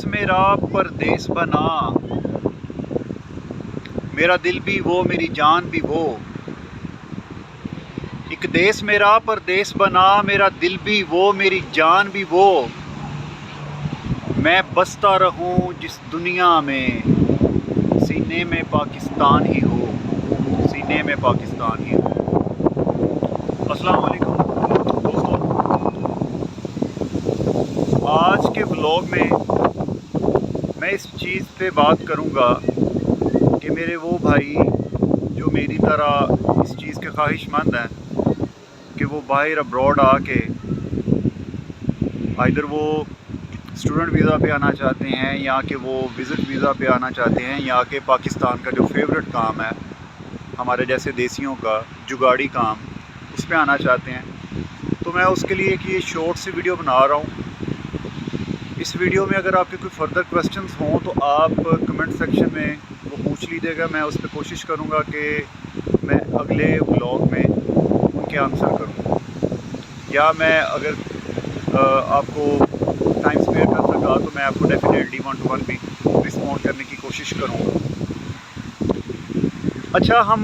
मेरा परदेस बना, मेरा दिल भी वो मेरी जान भी वो। एक देश मेरा परदेस बना, मेरा दिल भी वो मेरी जान भी वो। मैं बसता रहूं जिस दुनिया में, सीने में पाकिस्तान ही हो, सीने में पाकिस्तान ही हो। अस्सलाम वालेकुम दोस्तों, आज के व्लॉग में मैं इस चीज़ पे बात करूंगा कि मेरे वो भाई जो मेरी तरह इस चीज़ के ख्वाहिशमंद हैं कि वो बाहर अब्रॉड आके इधर वो स्टूडेंट वीज़ा पे आना चाहते हैं या कि वो विज़िट वीज़ा पे आना चाहते हैं, या कि पाकिस्तान का जो फेवरेट काम है हमारे जैसे देसियों का जुगाड़ी काम, उस पे आना चाहते हैं। तो मैं उसके लिए एक ये शॉर्ट सी वीडियो बना रहा हूँ। इस वीडियो में अगर आपके कोई फर्दर क्वेश्चंस हों तो आप कमेंट सेक्शन में वो पूछ लीजिएगा। मैं उस पर कोशिश करूँगा कि मैं अगले व्लॉग में उनके आंसर करूँ, या मैं अगर आपको टाइम स्पेयर कर सका तो मैं आपको डेफिनेटली 1-to-1 भी रिस्पॉन्ड करने की कोशिश करूँगा। अच्छा, हम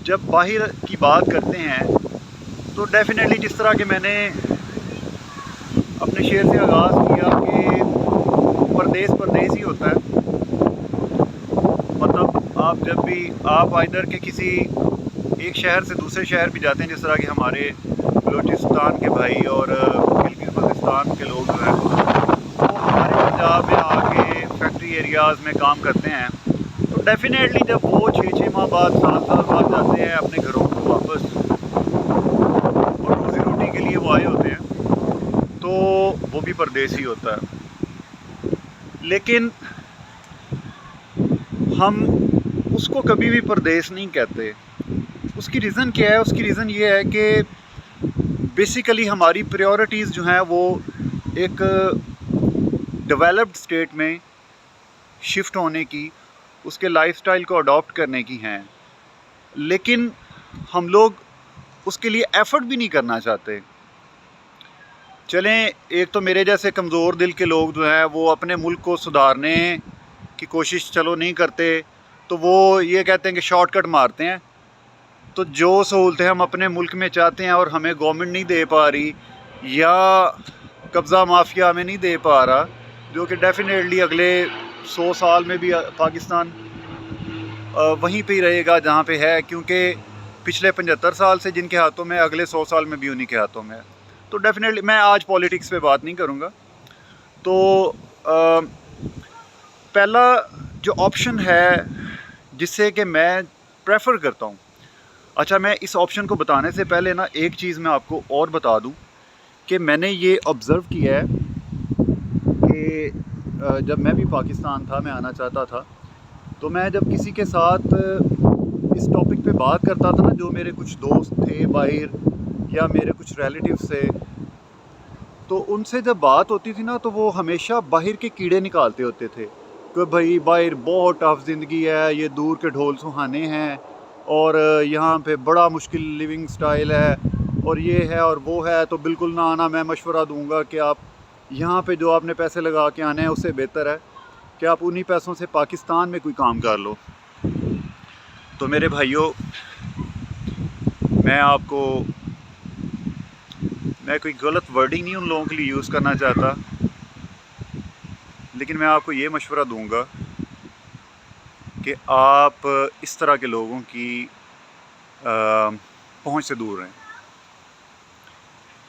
जब बाहर की बात करते हैं तो डेफिनेटली जिस तरह के मैंने अपने शेर से आगाज़ किया कि परदेस परदेस ही होता है। मतलब आप जब भी आप इधर के किसी एक शहर से दूसरे शहर भी जाते हैं, जिस तरह के हमारे बलूचिस्तान के भाई और गिलगित बल्तिस्तान के लोग जो हैं वो हमारे पंजाब में आके फैक्ट्री एरियाज़ में काम करते हैं, तो डेफिनेटली जब वो 6-6 माह बाद 7 साल बाद जाते हैं अपने घरों को वापस और रोज़ी रोटी के लिए वो आए होते हैं, तो वो भी परदेसी होता है। लेकिन हम उसको कभी भी परदेस नहीं कहते। उसकी रीज़न क्या है? उसकी रीज़न ये है कि बेसिकली हमारी प्रायोरिटीज़ जो हैं वो एक डेवलप्ड स्टेट में शिफ्ट होने की, उसके लाइफस्टाइल को अडॉप्ट करने की हैं, लेकिन हम लोग उसके लिए एफ़र्ट भी नहीं करना चाहते। चलें, एक तो मेरे जैसे कमज़ोर दिल के लोग जो हैं वो अपने मुल्क को सुधारने की कोशिश चलो नहीं करते, तो वो ये कहते हैं कि शॉर्टकट मारते हैं। तो जो सहूलतें हम अपने मुल्क में चाहते हैं और हमें गवर्नमेंट नहीं दे पा रही, या कब्ज़ा माफिया हमें नहीं दे पा रहा, जो कि डेफिनेटली अगले 100 साल में भी पाकिस्तान वहीं पे ही रहेगा जहाँ पे है, क्योंकि पिछले 75 साल से जिनके हाथों में, अगले 100 साल में भी उन्हीं के हाथों में है। तो डेफिनेटली मैं आज पॉलिटिक्स पे बात नहीं करूँगा। तो पहला जो ऑप्शन है जिससे कि मैं प्रेफर करता हूँ, अच्छा, मैं इस ऑप्शन को बताने से पहले ना एक चीज़ मैं आपको और बता दूँ कि मैंने ये ऑब्ज़र्व किया है कि जब मैं भी पाकिस्तान था, मैं आना चाहता था, तो मैं जब किसी के साथ इस टॉपिक पे बात करता था ना, जो मेरे कुछ दोस्त थे बाहर या मेरे कुछ रिलेटिव्स थे, तो उनसे जब बात होती थी ना तो वो हमेशा बाहर के कीड़े निकालते होते थे कि भाई बाहर बहुत टफ ज़िंदगी है, ये दूर के ढोल सुहाने हैं, और यहाँ पे बड़ा मुश्किल लिविंग स्टाइल है, और ये है और वो है, तो बिल्कुल ना आना। मैं मशवरा दूंगा कि आप यहाँ पे जो आपने पैसे लगा के आने हैं उससे बेहतर है कि आप उन्हीं पैसों से पाकिस्तान में कोई काम कर लो। तो मेरे भाइयों, मैं कोई गलत वर्डिंग नहीं उन लोगों के लिए यूज़ करना चाहता, लेकिन मैं आपको ये मशवरा दूंगा कि आप इस तरह के लोगों की पहुंच से दूर रहें,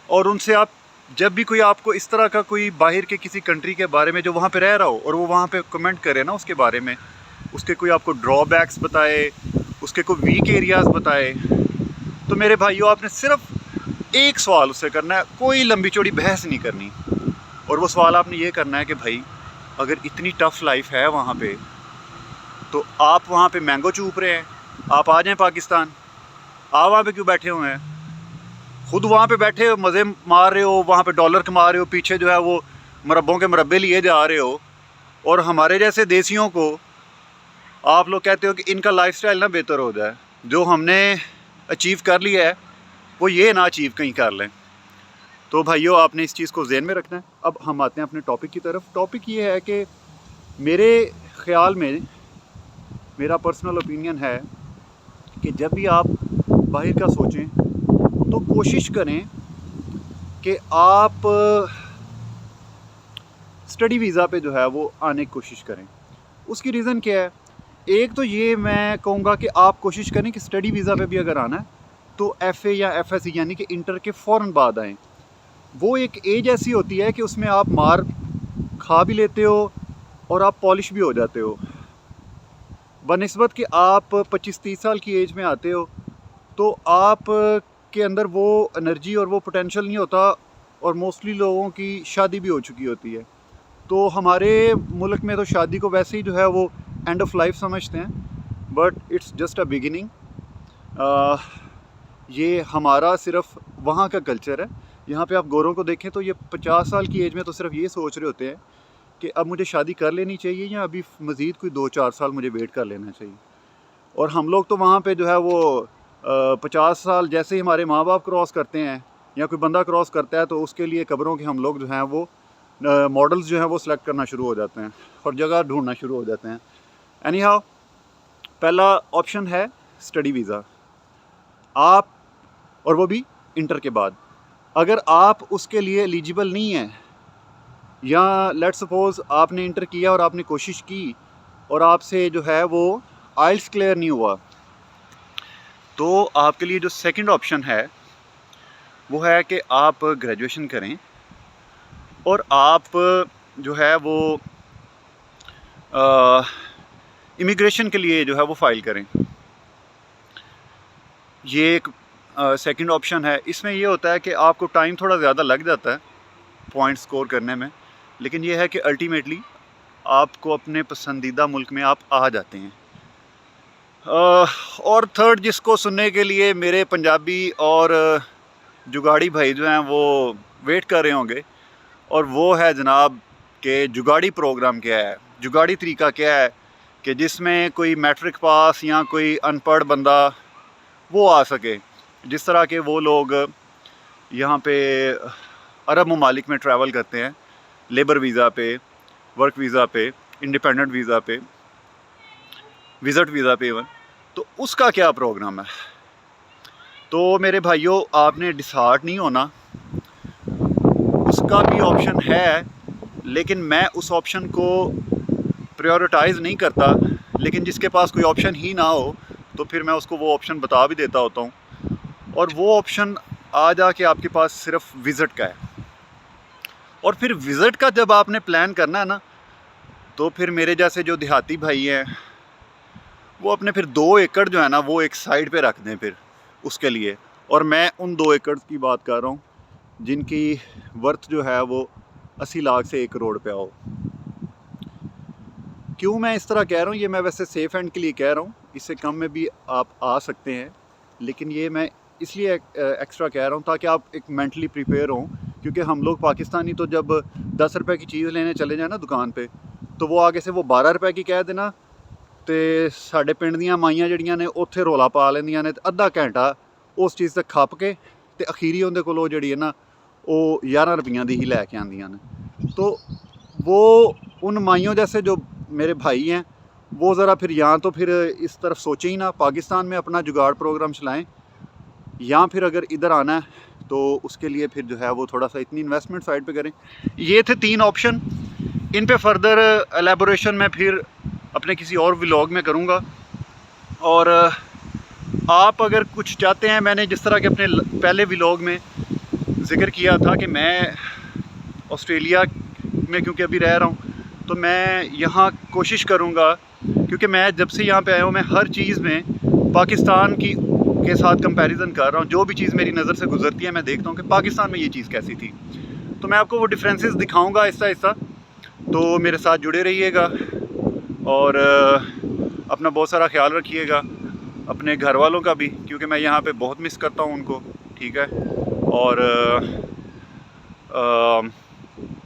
और उनसे आप जब भी कोई आपको इस तरह का कोई बाहर के किसी कंट्री के बारे में जो वहाँ पे रह रहा हो और वो वहाँ पे कमेंट करे ना उसके बारे में, उसके कोई आपको ड्रॉबैक्स बताए, उसके कोई वीक एरियाज़ बताए, तो मेरे भाइयों आपने सिर्फ एक सवाल उससे करना है, कोई लंबी चौड़ी बहस नहीं करनी। और वो सवाल आपने ये करना है कि भाई अगर इतनी टफ़ लाइफ है वहाँ पे, तो आप वहाँ पे मैंगो चूप रहे हैं, आप आ जाएँ पाकिस्तान। आप वहाँ पे क्यों बैठे हुए हैं? खुद वहाँ पे बैठे मज़े मार रहे हो, वहाँ पे डॉलर कमा रहे हो, पीछे जो है वो मरब्बों के मरब्बे लिए जा रहे हो, और हमारे जैसे देसियों को आप लोग कहते हो कि इनका लाइफस्टाइल ना बेहतर हो जाए। जो हमने अचीव कर लिया है वो ये ना अचीव कहीं कर लें। तो भाइयों आपने इस चीज़ को ज़हन में रखना है। अब हम आते हैं अपने टॉपिक की तरफ। टॉपिक ये है कि मेरे ख़्याल में, मेरा पर्सनल ओपिनियन है कि जब भी आप बाहर का सोचें तो कोशिश करें कि आप स्टडी वीज़ा पे जो है वो आने की कोशिश करें। उसकी रीज़न क्या है? एक तो ये मैं कहूँगा कि आप कोशिश करें कि स्टडी वीज़ा पे भी अगर आना है तो FA या FSC यानी कि इंटर के फ़ौरन बाद आएँ। वो एक एज ऐसी होती है कि उसमें आप मार खा भी लेते हो और आप पॉलिश भी हो जाते हो। बनिस्बत कि आप 25-30 साल की एज में आते हो तो आप के अंदर वो एनर्जी और वो पोटेंशियल नहीं होता, और मोस्टली लोगों की शादी भी हो चुकी होती है। तो हमारे मुल्क में तो शादी को वैसे ही जो है वो एंड ऑफ लाइफ समझते हैं, but it's just a beginning. ये हमारा सिर्फ वहाँ का कल्चर है। यहाँ पे आप गोरों को देखें तो ये 50 साल की एज में तो सिर्फ ये सोच रहे होते हैं कि अब मुझे शादी कर लेनी चाहिए या अभी मज़ीद कोई 2-4 साल मुझे वेट कर लेना चाहिए। और हम लोग तो वहाँ पे जो है वो 50 साल जैसे ही हमारे माँ बाप क्रॉस करते हैं या कोई बंदा क्रॉस करता है तो उसके लिए कब्रों के हम लोग जो हैं वो मॉडल्स जो हैं वो सिलेक्ट करना शुरू हो जाते हैं और जगह ढूंढना शुरू हो जाते हैं। एनी हाउ, पहला ऑप्शन है स्टडी वीज़ा, आप, और वो भी इंटर के बाद। अगर आप उसके लिए एलिजिबल नहीं हैं, या लेट्स सपोज़ आपने इंटर किया और आपने कोशिश की और आपसे जो है वो आइल्स क्लियर नहीं हुआ, तो आपके लिए जो सेकंड ऑप्शन है वो है कि आप ग्रेजुएशन करें और आप जो है वो इमिग्रेशन के लिए जो है वो फ़ाइल करें। ये एक सेकंड ऑप्शन है। इसमें ये होता है कि आपको टाइम थोड़ा ज़्यादा लग जाता है पॉइंट स्कोर करने में, लेकिन ये है कि अल्टीमेटली आपको अपने पसंदीदा मुल्क में आप आ जाते हैं। और थर्ड, जिसको सुनने के लिए मेरे पंजाबी और जुगाड़ी भाई जो हैं वो वेट कर रहे होंगे, और वो है जनाब कि जुगाड़ी प्रोग्राम क्या है, जुगाड़ी तरीका क्या है कि जिसमें कोई मैट्रिक पास या कोई अनपढ़ बंदा वो आ सके। जिस तरह के वो लोग यहाँ पे अरब ममालिक में ट्रैवल करते हैं लेबर वीज़ा पे, वर्क वीज़ा पे, इंडिपेंडेंट वीज़ा पे, विज़िट वीज़ा पे इवन, तो उसका क्या प्रोग्राम है। तो मेरे भाइयों, आपने डिसहार्ट नहीं होना, उसका भी ऑप्शन है, लेकिन मैं उस ऑप्शन को प्रायोरिटाइज़ नहीं करता। लेकिन जिसके पास कोई ऑप्शन ही ना हो तो फिर मैं उसको वो ऑप्शन बता भी देता होता हूँ, और वो ऑप्शन आ जाके आपके पास सिर्फ विज़िट का है। और फिर विज़िट का जब आपने प्लान करना है ना, तो फिर मेरे जैसे जो देहाती भाई हैं वो अपने फिर 2 एकड़ जो है ना वो एक साइड पे रख दें फिर उसके लिए। और मैं उन 2 एकड़ की बात कर रहा हूँ जिनकी वर्थ जो है वो 80 लाख से 1 करोड़ पे हो। क्यों मैं इस तरह कह रहा हूँ, ये मैं वैसे सेफ़ एंड के लिए कह रहा हूँ, इससे कम में भी आप आ सकते हैं, लेकिन ये मैं इसलिए एक्स्ट्रा कह रहा हूँ ताकि आप एक मेंटली प्रिपेयर हों। क्योंकि हम लोग पाकिस्तानी तो जब 10 रुपए की चीज़ लेने चले जाए ना दुकान पे, तो वो आगे से वो 12 रुपए की कह देना, तो साढ़े पिंड दियां माइयां जड़ियां ने उत्थे रौला पा लेंदियां ने, अद्धा घंटा उस चीज़ ते खप के ते अखीरी उहदे कोलों जिहड़ी है ना वो 11 रुपइयां दी ही लैके आंदियां ने। तो वो उन माइयों जैसे जो मेरे भाई हैं वो ज़रा फिर या तो फिर इस तरफ सोचें ही ना, पाकिस्तान में अपना जुगाड़ प्रोग्राम चलाएं, या फिर अगर इधर आना है तो उसके लिए फिर जो है वो थोड़ा सा इतनी इन्वेस्टमेंट साइड पे करें। ये थे 3 ऑप्शन। इन पे फर्दर एलेबोरेशन मैं फिर अपने किसी और व्लॉग में करूँगा। और आप अगर कुछ चाहते हैं, मैंने जिस तरह के अपने पहले व्लॉग में ज़िक्र किया था कि मैं ऑस्ट्रेलिया में क्योंकि अभी रह रहा हूँ, तो मैं यहाँ कोशिश करूँगा, क्योंकि मैं जब से यहाँ पे आया हूँ मैं हर चीज़ में पाकिस्तान के साथ कंपैरिजन कर रहा हूँ। जो भी चीज़ मेरी नज़र से गुजरती है मैं देखता हूँ कि पाकिस्तान में ये चीज़ कैसी थी, तो मैं आपको वो डिफरेंसेस दिखाऊँगा आहिस्ता आहिस्ता। तो मेरे साथ जुड़े रहिएगा और अपना बहुत सारा ख्याल रखिएगा, अपने घर वालों का भी, क्योंकि मैं यहाँ पे बहुत मिस करता हूँ उनको। ठीक है, और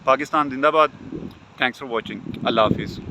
पाकिस्तान जिंदाबाद। Thanks for watching. अल्लाह हाफिज़।